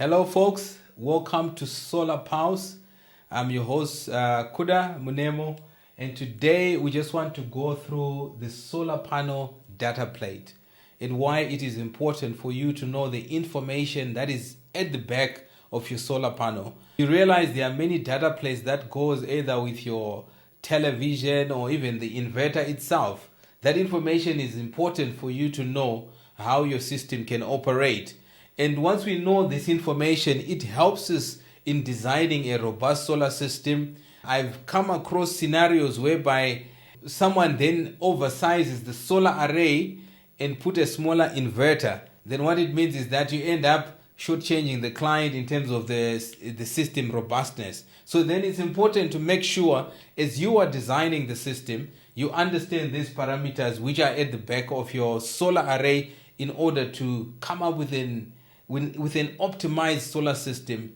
Hello folks, welcome to Solar Pulse. I'm your host Kuda Munemo, and today we just want to go through the solar panel data plate and why it is important for you to know the information that is at the back of your solar panel. You realize there are many data plates that goes either with your television or even the inverter itself. That information is important for you to know how your system can operate. And once we know this information, it helps us in designing a robust solar system. I've come across scenarios whereby someone then oversizes the solar array and put a smaller inverter. Then what it means is that you end up shortchanging the client in terms of the system robustness. So then it's important to make sure as you are designing the system, you understand these parameters which are at the back of your solar array in order to come up with an optimized solar system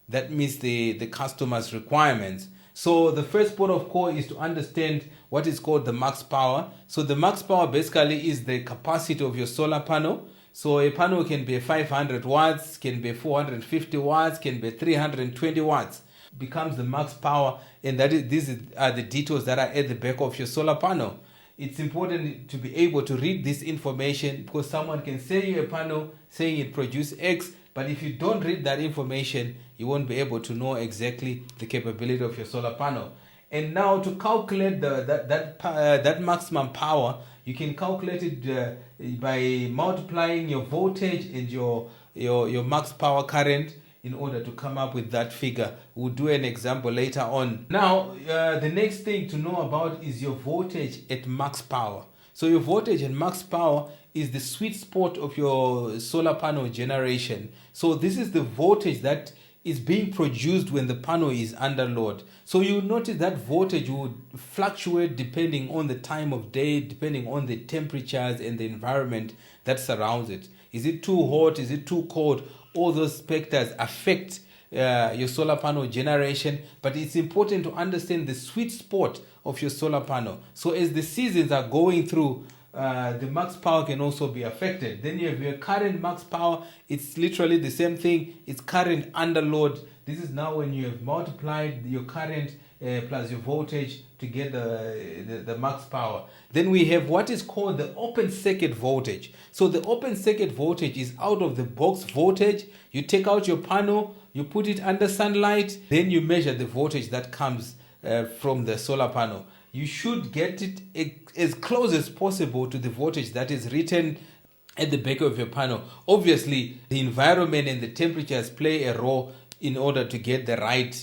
that meets the customer's requirements. So the first port of call is to understand what is called the max power. So the max power basically is the capacity of your solar panel. So a panel can be 500 watts, can be 450 watts, can be 320 watts. Becomes the max power, and these are the details that are at the back of your solar panel. It's important to be able to read this information because someone can sell you a panel saying it produces X, but if you don't read that information, you won't be able to know exactly the capability of your solar panel. And now to calculate that maximum power, you can calculate it by multiplying your voltage and your max power current in order to come up with that figure. We'll do an example later on. Now, the next thing to know about is your voltage at max power. So your voltage at max power is the sweet spot of your solar panel generation. So this is the voltage that is being produced when the panel is under load. So you notice that voltage would fluctuate depending on the time of day, depending on the temperatures and the environment that surrounds it. Is it too hot? Is it too cold? All those factors affect your solar panel generation, but it's important to understand the sweet spot of your solar panel. So as the seasons are going through, the max power can also be affected. Then you have your current max power. It's literally the same thing. It's current under load. This is now when you have multiplied your current plus your voltage to get the max power. Then we have what is called the open circuit voltage. So the open circuit voltage is out of the box voltage. You take out your panel, you put it under sunlight, then you measure the voltage that comes from the solar panel. You should get it as close as possible to the voltage that is written at the back of your panel. Obviously, the environment and the temperatures play a role in order to get the right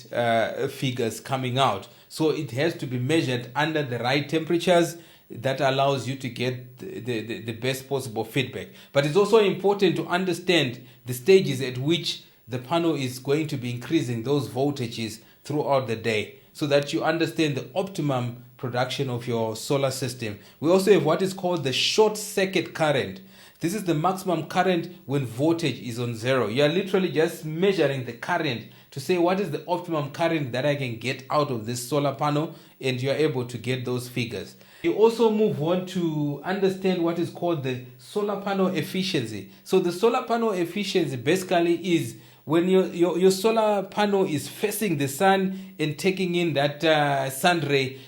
figures coming out. So it has to be measured under the right temperatures that allows you to get the best possible feedback. But it's also important to understand the stages at which the panel is going to be increasing those voltages throughout the day so that you understand the optimum production of your solar system. We also have what is called the short circuit current. This is the maximum current when voltage is on zero. You are literally just measuring the current to say what is the optimum current that I can get out of this solar panel, and you are able to get those figures. You also move on to understand what is called the solar panel efficiency. So the solar panel efficiency basically is when your solar panel is facing the sun and taking in that sun ray.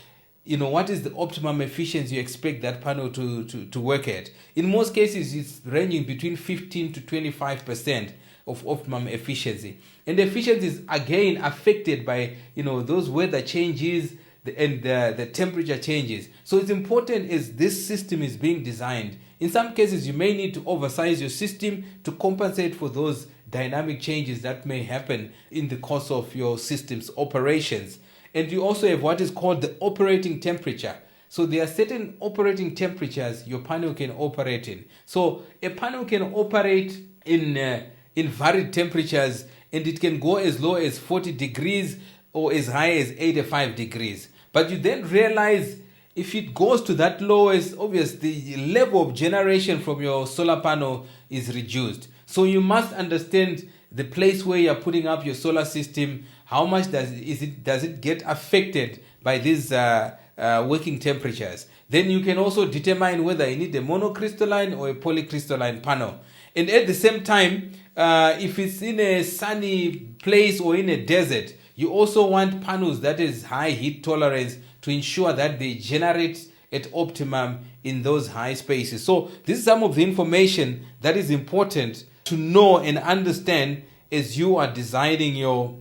You know, what is the optimum efficiency you expect that panel to work at? In most cases, it's ranging between 15 to 25% of optimum efficiency. And the efficiency is again affected by, those weather changes and the temperature changes. So it's important as this system is being designed. In some cases, you may need to oversize your system to compensate for those dynamic changes that may happen in the course of your system's operations. And you also have what is called the operating temperature. So there are certain operating temperatures your panel can operate in. So a panel can operate in varied temperatures, and it can go as low as 40 degrees or as high as 85 degrees. But you then realize if it goes to that lowest, obviously the level of generation from your solar panel is reduced. So you must understand the place where you're putting up your solar system. How much does it get affected by these working temperatures? Then you can also determine whether you need a monocrystalline or a polycrystalline panel. And at the same time, if it's in a sunny place or in a desert, you also want panels that is high heat tolerance to ensure that they generate at optimum in those high spaces. So this is some of the information that is important to know and understand as you are designing your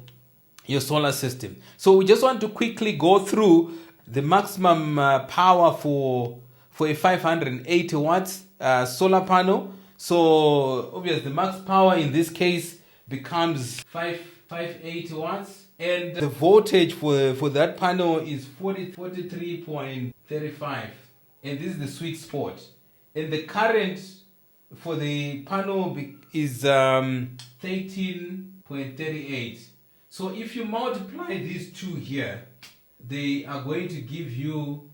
solar system. So we just want to quickly go through the maximum power for a 580 watts solar panel. So obviously the max power in this case becomes 580 watts, and the voltage for that panel is 43.35, and this is the sweet spot. And the current for the panel is 13.38. So if you multiply these two here, they are going to give you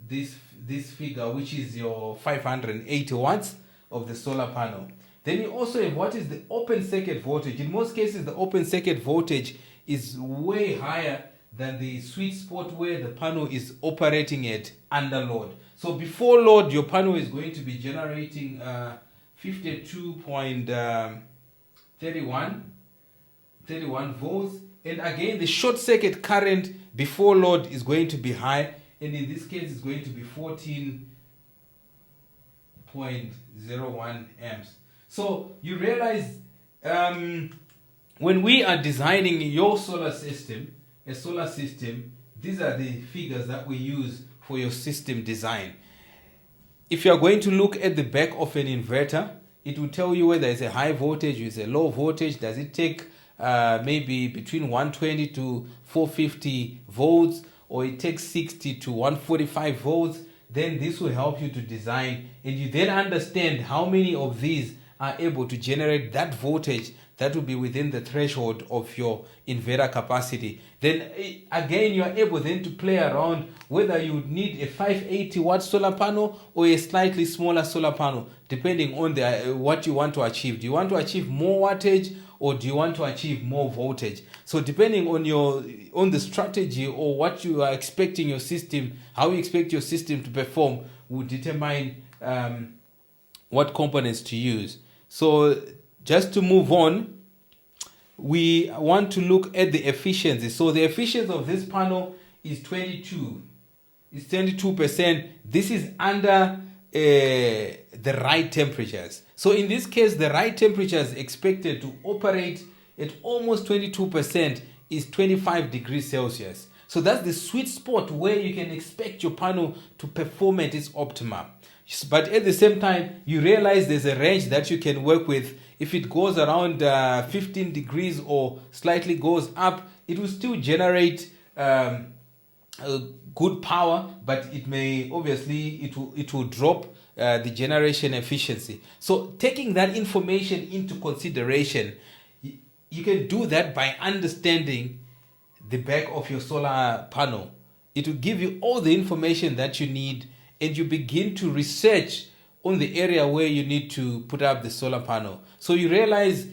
this figure, which is your 580 watts of the solar panel. Then you also have what is the open circuit voltage. In most cases, the open circuit voltage is way higher than the sweet spot where the panel is operating at under load. So before load, your panel is going to be generating 52.31 volts. And again, the short circuit current before load is going to be high, and in this case it's going to be 14.01 amps. So you realize when we are designing your solar system, these are the figures that we use for your system design. If you are going to look at the back of an inverter, it will tell you whether it's a high voltage or it's a low voltage. Does it take maybe between 120 to 450 volts, or it takes 60 to 145 volts? Then this will help you to design, and you then understand how many of these are able to generate that voltage that will be within the threshold of your inverter capacity. Then again, you are able then to play around whether you would need a 580 watt solar panel or a slightly smaller solar panel, depending on what you want to achieve. Do you want to achieve more wattage, or do you want to achieve more voltage? So depending on the strategy or what you are expecting your system, how you expect your system to perform, will determine what components to use. So just to move on, we want to look at the efficiency. So the efficiency of this panel is 22. It's 22%. This is under the right temperatures. So in this case, the right temperature is expected to operate at almost 22%, is 25 degrees Celsius. So that's the sweet spot where you can expect your panel to perform at its optimum. But at the same time, you realize there's a range that you can work with. If it goes around 15 degrees or slightly goes up, it will still generate good power, but it may obviously it will drop the generation efficiency. So taking that information into consideration, you can do that by understanding the back of your solar panel. It will give you all the information that you need, and you begin to research on the area where you need to put up the solar panel. So you realize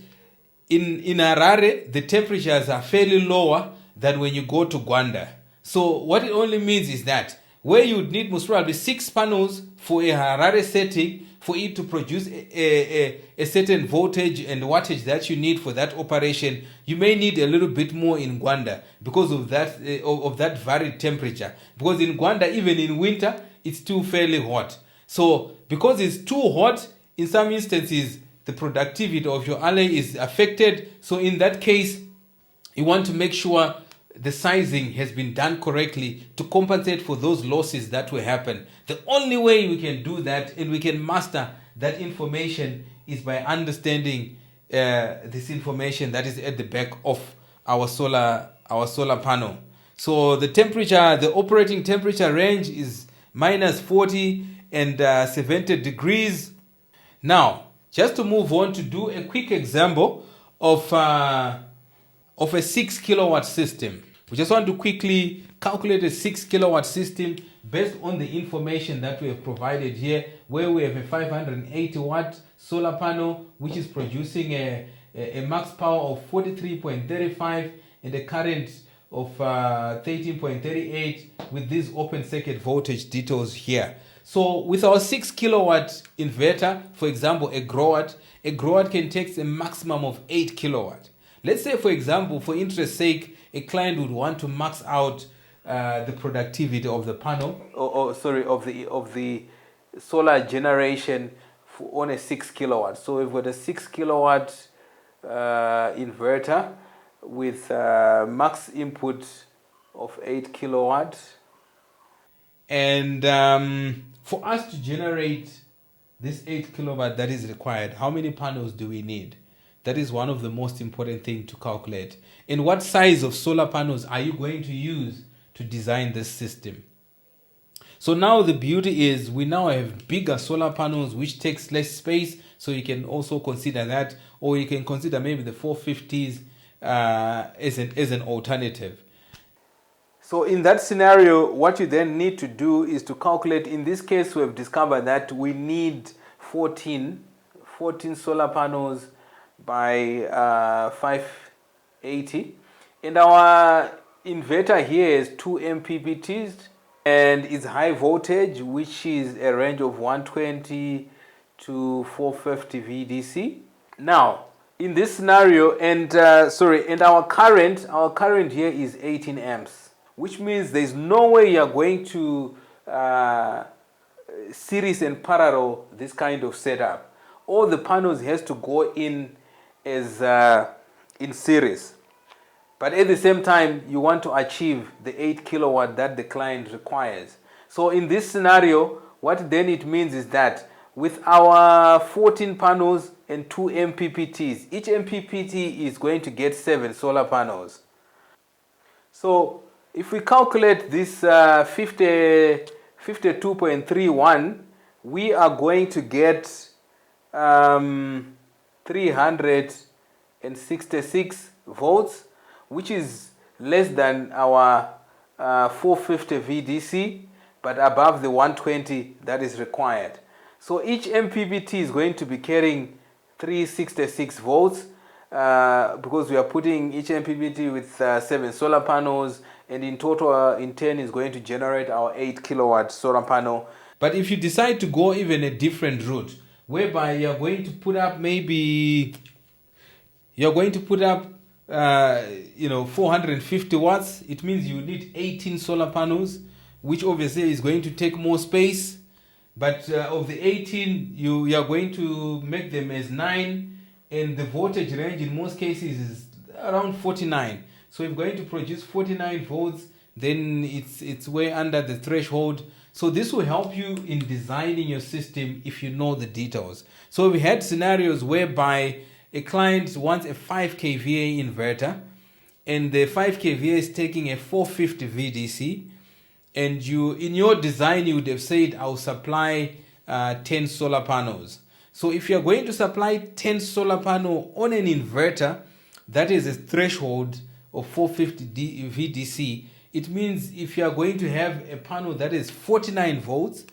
in Harare, the temperatures are fairly lower than when you go to Gwanda. So what it only means is that where you would need most probably 6 panels for a Harare setting for it to produce a certain voltage and wattage that you need for that operation, you may need a little bit more in Gwanda because of that varied temperature. Because in Gwanda, even in winter, it's still fairly hot. So because it's too hot, in some instances, the productivity of your alley is affected. So in that case, you want to make sure the sizing has been done correctly to compensate for those losses that will happen. The only way we can do that and we can master that information is by understanding this information that is at the back of our solar panel. So the temperature, the operating temperature range is minus 40 and 70 degrees. Now, just to move on to do a quick example of a 6 kilowatt system. We just want to quickly calculate a 6 kilowatt system based on the information that we have provided here, where we have a 580 watt solar panel which is producing a max power of 43.35 and a current of 13.38 with these open circuit voltage details here. So with our 6 kilowatt inverter, for example, a grow watt can take a maximum of 8 kilowatt. Let's say, for example, for interest sake, a client would want to max out the productivity of the panel, of the solar generation on a 6 kilowatt. So we've got a 6 kilowatt inverter with max input of 8 kilowatt. And for us to generate this 8 kilowatt that is required, how many panels do we need? That is one of the most important things to calculate. And what size of solar panels are you going to use to design this system? So now the beauty is we now have bigger solar panels which takes less space, so you can also consider that, or you can consider maybe the 450s as an alternative. So in that scenario, what you then need to do is to calculate. In this case, we have discovered that we need 14 solar panels by 580. And our inverter here is 2 MPPTs and it's high voltage, which is a range of 120 to 450 VDC. Now, in this scenario, and our current here is 18 amps. Which means there's no way you're going to series and parallel this kind of setup. All the panels has to go in as in series. But at the same time, you want to achieve the 8 kilowatt that the client requires. So in this scenario, what then it means is that with our 14 panels and 2 MPPTs, each MPPT is going to get 7 solar panels. So if we calculate this 52.31, we are going to get 366 volts, which is less than our 450 VDC, but above the 120 that is required. So each MPPT is going to be carrying 366 volts because we are putting each MPPT with 7 solar panels, and in total, in turn, is going to generate our 8 kilowatt solar panel. But if you decide to go even a different route, whereby you're going to put up 450 watts, it means you need 18 solar panels, which obviously is going to take more space. But of the 18, you are going to make them as 9, and the voltage range in most cases is around 49. So if we're going to produce 49 volts, then it's way under the threshold. So this will help you in designing your system if you know the details. So we had scenarios whereby a client wants a 5 kVA inverter, and the 5 kVA is taking a 450 VDC, and you, in your design, you would have said, I'll supply 10 solar panels. So if you're going to supply 10 solar panel on an inverter, that is a threshold of 450 VDC. It means if you are going to have a panel that is 49 volts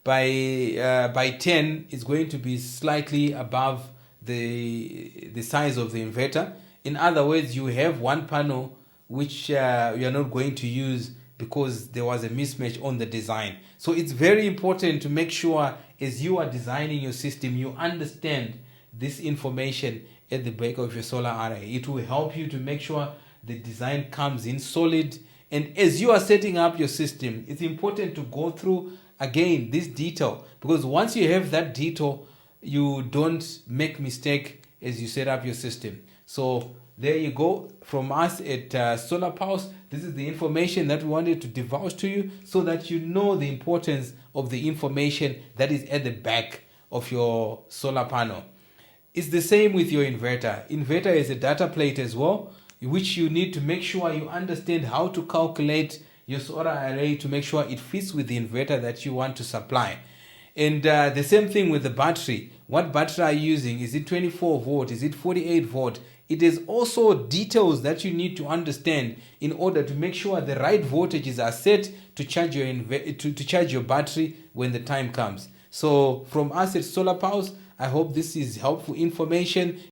by 10, it's going to be slightly above the size of the inverter. In other words, you have one panel which you are not going to use because there was a mismatch on the design. So it's very important to make sure as you are designing your system, you understand this information at the back of your solar array. It will help you to make sure the design comes in solid. And as you are setting up your system, it's important to go through again this detail, because once you have that detail, you don't make mistake as you set up your system. So there you go from us at Solar Pulse. This is the information that we wanted to divulge to you so that you know the importance of the information that is at the back of your solar panel. It's the same with your inverter. Inverter is a data plate as well, which you need to make sure you understand how to calculate your solar array to make sure it fits with the inverter that you want to supply. And the same thing with the battery. What battery are you using? Is it 24 volt? Is it 48 volt? It is also details that you need to understand in order to make sure the right voltages are set to charge your to charge your battery when the time comes. So from us at Solar Pulse, I hope this is helpful information.